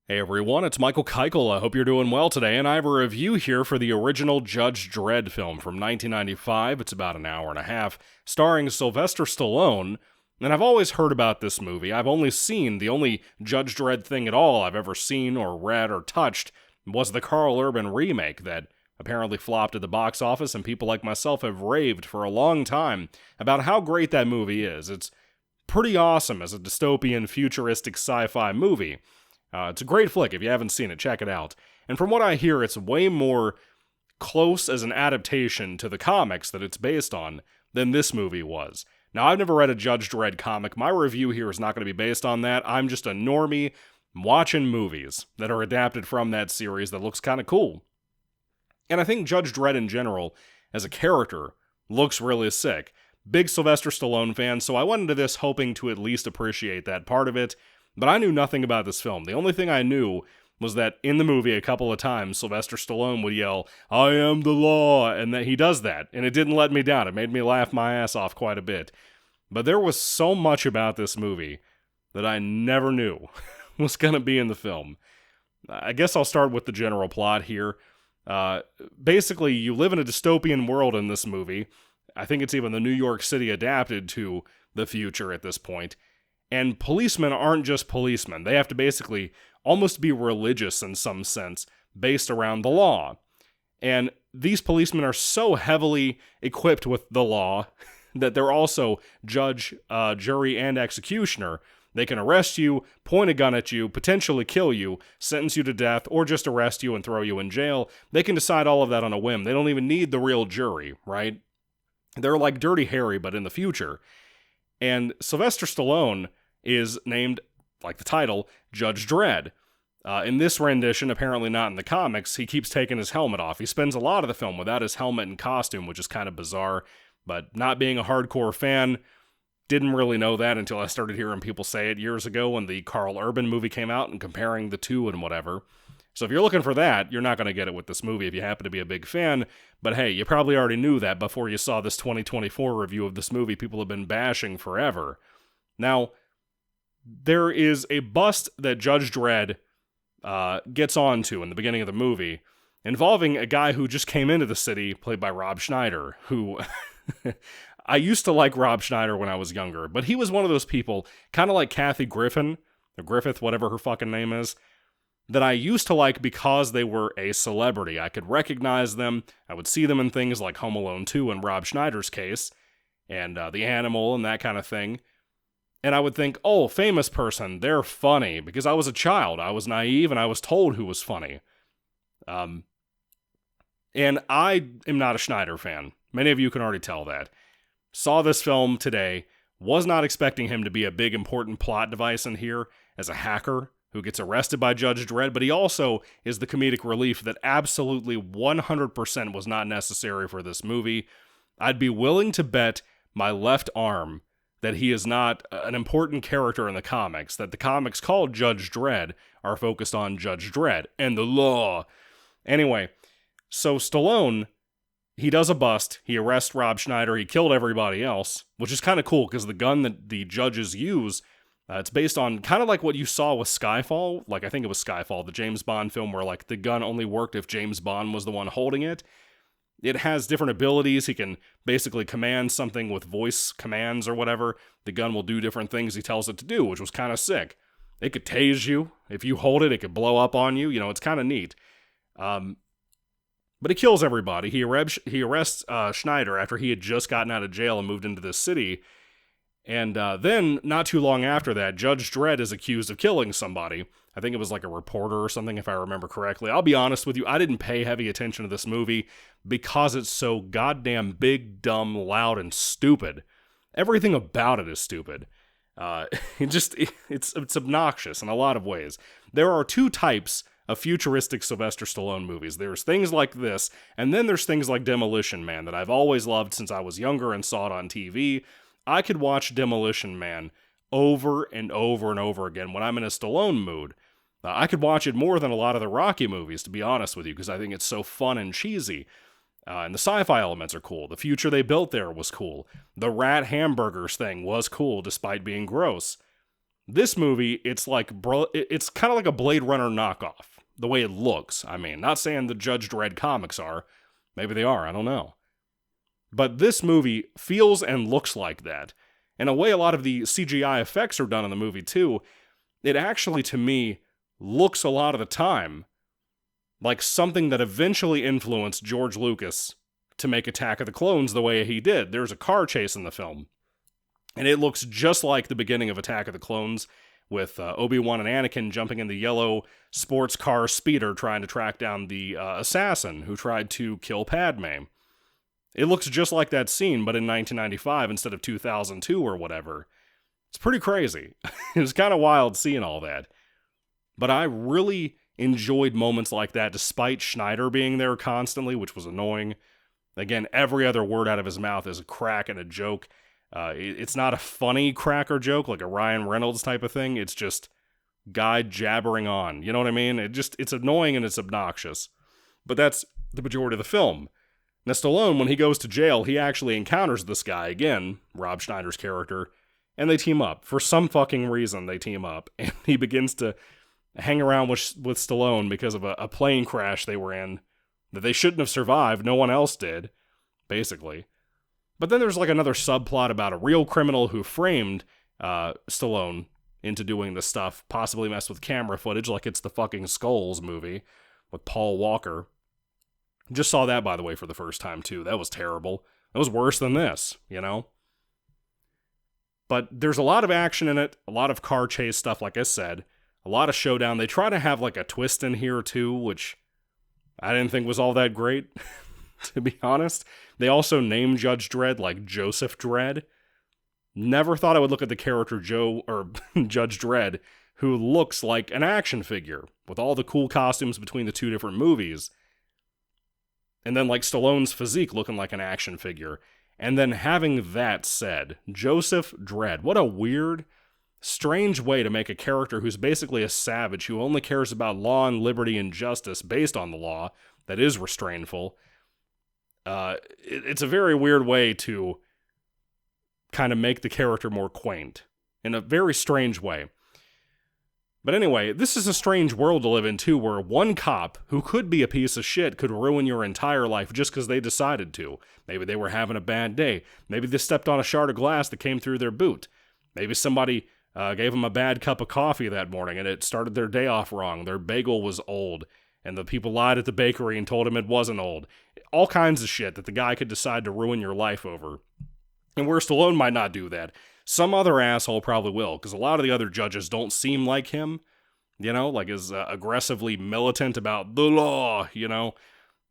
Hey everyone, it's Michael Kikle. I hope you're doing well today, and I have a review here for the original Judge Dredd film from 1995. It's about an hour and a half, starring Sylvester Stallone. And I've always heard about this movie. I've only seen the only Judge Dredd thing at all I've ever seen or read or touched was the Carl Urban remake that apparently flopped at the box office, and people like myself have raved for a long time about how great that movie is. It's pretty awesome as a dystopian, futuristic sci-fi movie. It's a great flick. If you haven't seen it, check it out. And from what I hear, it's way more close as an adaptation to the comics that it's based on than this movie was. Now, I've never read a Judge Dredd comic. My review here is not going to be based on that. I'm just a normie watching movies that are adapted from that series that looks kind of cool. And I think Judge Dredd in general, as a character, looks really sick. Big Sylvester Stallone fan, so I went into this hoping to at least appreciate that part of it. But I knew nothing about this film. The only thing I knew was that in the movie a couple of times, Sylvester Stallone would yell, "I am the law," and that he does that, and it didn't let me down. It made me laugh my ass off quite a bit. But there was so much about this movie that I never knew was going to be in the film. I guess I'll start with the general plot here. Basically, you live in a dystopian world in this movie. I think it's even the New York City adapted to the future at this point. And policemen aren't just policemen. They have to basically almost be religious in some sense, based around the law. And these policemen are so heavily equipped with the law that they're also judge, jury, and executioner. They can arrest you, point a gun at you, potentially kill you, sentence you to death, or just arrest you and throw you in jail. They can decide all of that on a whim. They don't even need the real jury, right? They're like Dirty Harry, but in the future. And Sylvester Stallone is named, like the title, Judge Dredd. In this rendition, apparently not in the comics, he keeps taking his helmet off. He spends a lot of the film without his helmet and costume, which is kind of bizarre, but not being a hardcore fan, didn't really know that until I started hearing people say it years ago when the Carl Urban movie came out and comparing the two and whatever. So if you're looking for that, you're not going to get it with this movie if you happen to be a big fan, but hey, you probably already knew that before you saw this 2024 review of this movie people have been bashing forever. Now, there is a bust that Judge Dredd gets onto in the beginning of the movie involving a guy who just came into the city, played by Rob Schneider, who I used to like Rob Schneider when I was younger, but he was one of those people, kind of like Kathy Griffin, or Griffith, whatever her fucking name is, that I used to like because they were a celebrity. I could recognize them. I would see them in things like Home Alone 2 in Rob Schneider's case, and The Animal and that kind of thing. And I would think, oh, famous person, they're funny. Because I was a child, I was naive, and I was told who was funny. And I am not a Schneider fan. Many of you can already tell that. Saw this film today, was not expecting him to be a big important plot device in here as a hacker who gets arrested by Judge Dredd, but he also is the comedic relief that absolutely 100% was not necessary for this movie. I'd be willing to bet my left arm that he is not an important character in the comics, that the comics called Judge Dredd are focused on Judge Dredd and the law. Anyway, so Stallone, he does a bust, he arrests Rob Schneider, he killed everybody else, which is kind of cool because the gun that the judges use, it's based on kind of like what you saw with Skyfall, like I think it was Skyfall, the James Bond film where like the gun only worked if James Bond was the one holding it. It has different abilities. He can basically command something with voice commands or whatever. The gun will do different things he tells it to do, which was kind of sick. It could tase you. If you hold it, it could blow up on you. You know, it's kind of neat. But he kills everybody. He arrests Schneider after he had just gotten out of jail and moved into this city. And then, not too long after that, Judge Dredd is accused of killing somebody. I think it was like a reporter or something, if I remember correctly. I'll be honest with you, I didn't pay heavy attention to this movie because it's so goddamn big, dumb, loud, and stupid. Everything about it is stupid. It's obnoxious in a lot of ways. There are two types of futuristic Sylvester Stallone movies. There's things like this, and then there's things like Demolition Man that I've always loved since I was younger and saw it on TV. I could watch Demolition Man over and over and over again when I'm in a Stallone mood. I could watch it more than a lot of the Rocky movies, to be honest with you, because I think it's so fun and cheesy. And the sci-fi elements are cool. The future they built there was cool. The rat hamburgers thing was cool, despite being gross. This movie, it's it's kind of like a Blade Runner knockoff, the way it looks. I mean, not saying the Judge Dredd comics are. Maybe they are, I don't know. But this movie feels and looks like that. In a way, a lot of the CGI effects are done in the movie, too. It actually, to me, looks a lot of the time like something that eventually influenced George Lucas to make Attack of the Clones the way he did. There's a car chase in the film, and it looks just like the beginning of Attack of the Clones, with Obi-Wan and Anakin jumping in the yellow sports car speeder trying to track down the assassin who tried to kill Padme. It looks just like that scene, but in 1995 instead of 2002 or whatever. It's pretty crazy. It was kind of wild seeing all that. But I really enjoyed moments like that, despite Schneider being there constantly, which was annoying. Again, every other word out of his mouth is a crack and a joke. It's not a funny crack or joke like a Ryan Reynolds type of thing. It's just guy jabbering on. You know what I mean? It's annoying and it's obnoxious. But that's the majority of the film. Now, Stallone, when he goes to jail, he actually encounters this guy again, Rob Schneider's character, and they team up. For some fucking reason, they team up, and he begins to hang around with Stallone because of a plane crash they were in that they shouldn't have survived. No one else did, basically. But then there's like another subplot about a real criminal who framed Stallone into doing this stuff, possibly messed with camera footage like it's the fucking Skulls movie with Paul Walker. Just saw that, by the way, for the first time, too. That was terrible. That was worse than this, you know? But there's a lot of action in it, a lot of car chase stuff, like I said, a lot of showdown. They try to have like a twist in here, too, which I didn't think was all that great, to be honest. They also named Judge Dredd like Joseph Dredd. Never thought I would look at the character Judge Dredd, who looks like an action figure, with all the cool costumes between the two different movies. And then like Stallone's physique looking like an action figure. And then having that said, Joseph Dredd, what a weird, strange way to make a character who's basically a savage who only cares about law and liberty and justice based on the law that is restrainful. It's a very weird way to kind of make the character more quaint in a very strange way. But anyway, this is a strange world to live in too, where one cop who could be a piece of shit could ruin your entire life just because they decided to. Maybe they were having a bad day. Maybe they stepped on a shard of glass that came through their boot. Maybe somebody gave them a bad cup of coffee that morning and it started their day off wrong. Their bagel was old and the people lied at the bakery and told him it wasn't old. All kinds of shit that the guy could decide to ruin your life over. And where Stallone might not do that, some other asshole probably will, because a lot of the other judges don't seem like him, you know, like is aggressively militant about the law, you know.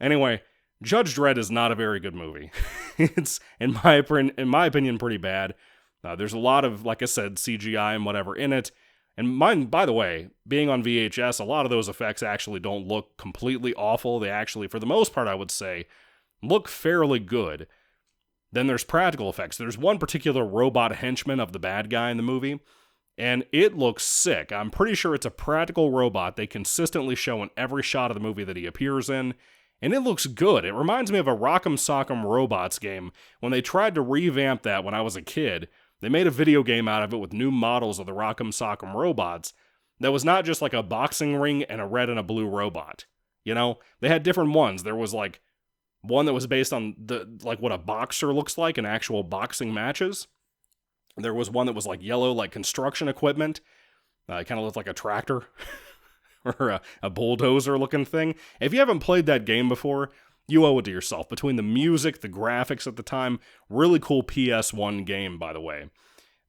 Anyway, Judge Dredd is not a very good movie. It's, in my opinion, pretty bad. There's a lot of, like I said, CGI and whatever in it. And mine, by the way, being on VHS, a lot of those effects actually don't look completely awful. They actually, for the most part, I would say, look fairly good. Then there's practical effects. There's one particular robot henchman of the bad guy in the movie, and it looks sick. I'm pretty sure it's a practical robot they consistently show in every shot of the movie that he appears in, and it looks good. It reminds me of a Rock'em Sock'em Robots game. When they tried to revamp that when I was a kid, they made a video game out of it with new models of the Rock'em Sock'em Robots that was not just like a boxing ring and a red and a blue robot. You know, they had different ones. There was like one that was based on what a boxer looks like in actual boxing matches. There was one that was like yellow, like construction equipment. It kind of looked like a tractor or a bulldozer looking thing. If you haven't played that game before, you owe it to yourself. Between the music, the graphics at the time, really cool PS1 game, by the way.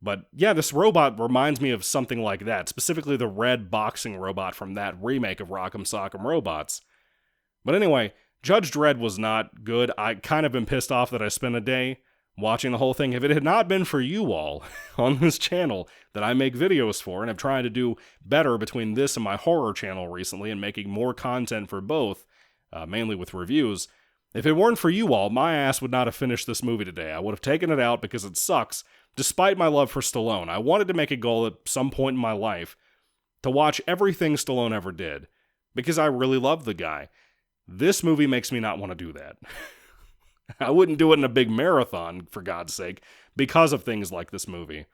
But yeah, this robot reminds me of something like that, specifically the red boxing robot from that remake of Rock'em Sock'em Robots. But anyway, Judge Dredd was not good. I kind of been pissed off that I spent a day watching the whole thing. If it had not been for you all on this channel that I make videos for, and I'm trying to do better between this and my horror channel recently and making more content for both, mainly with reviews, if it weren't for you all, my ass would not have finished this movie today. I would have taken it out because it sucks, despite my love for Stallone. I wanted to make a goal at some point in my life to watch everything Stallone ever did, because I really love the guy. This movie makes me not want to do that. I wouldn't do it in a big marathon, for God's sake, because of things like this movie.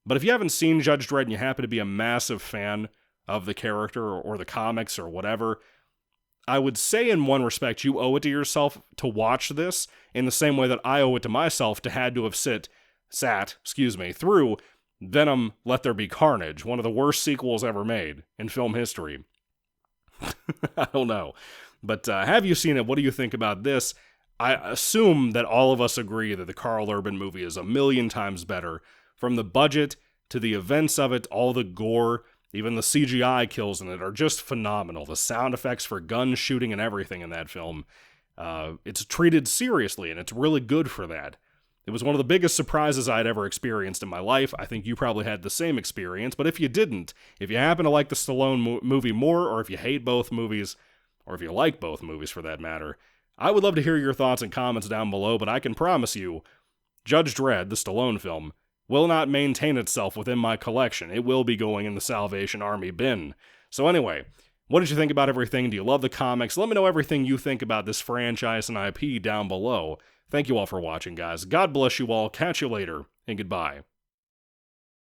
But if you haven't seen Judge Dredd and you happen to be a massive fan of the character or the comics or whatever, I would say in one respect you owe it to yourself to watch this in the same way that I owe it to myself to had to have sat through Venom Let There Be Carnage, one of the worst sequels ever made in film history. I don't know. But have you seen it? What do you think about this? I assume that all of us agree that the Karl Urban movie is a million times better. From the budget to the events of it, all the gore, even the CGI kills in it are just phenomenal. The sound effects for gun shooting and everything in that film, it's treated seriously, and it's really good for that. It was one of the biggest surprises I'd ever experienced in my life. I think you probably had the same experience, but if you didn't, if you happen to like the Stallone movie more, or if you hate both movies, or if you like both movies for that matter, I would love to hear your thoughts and comments down below, but I can promise you, Judge Dredd, the Stallone film, will not maintain itself within my collection. It will be going in the Salvation Army bin. So anyway, what did you think about everything? Do you love the comics? Let me know everything you think about this franchise and IP down below. Thank you all for watching, guys. God bless you all. Catch you later, and goodbye.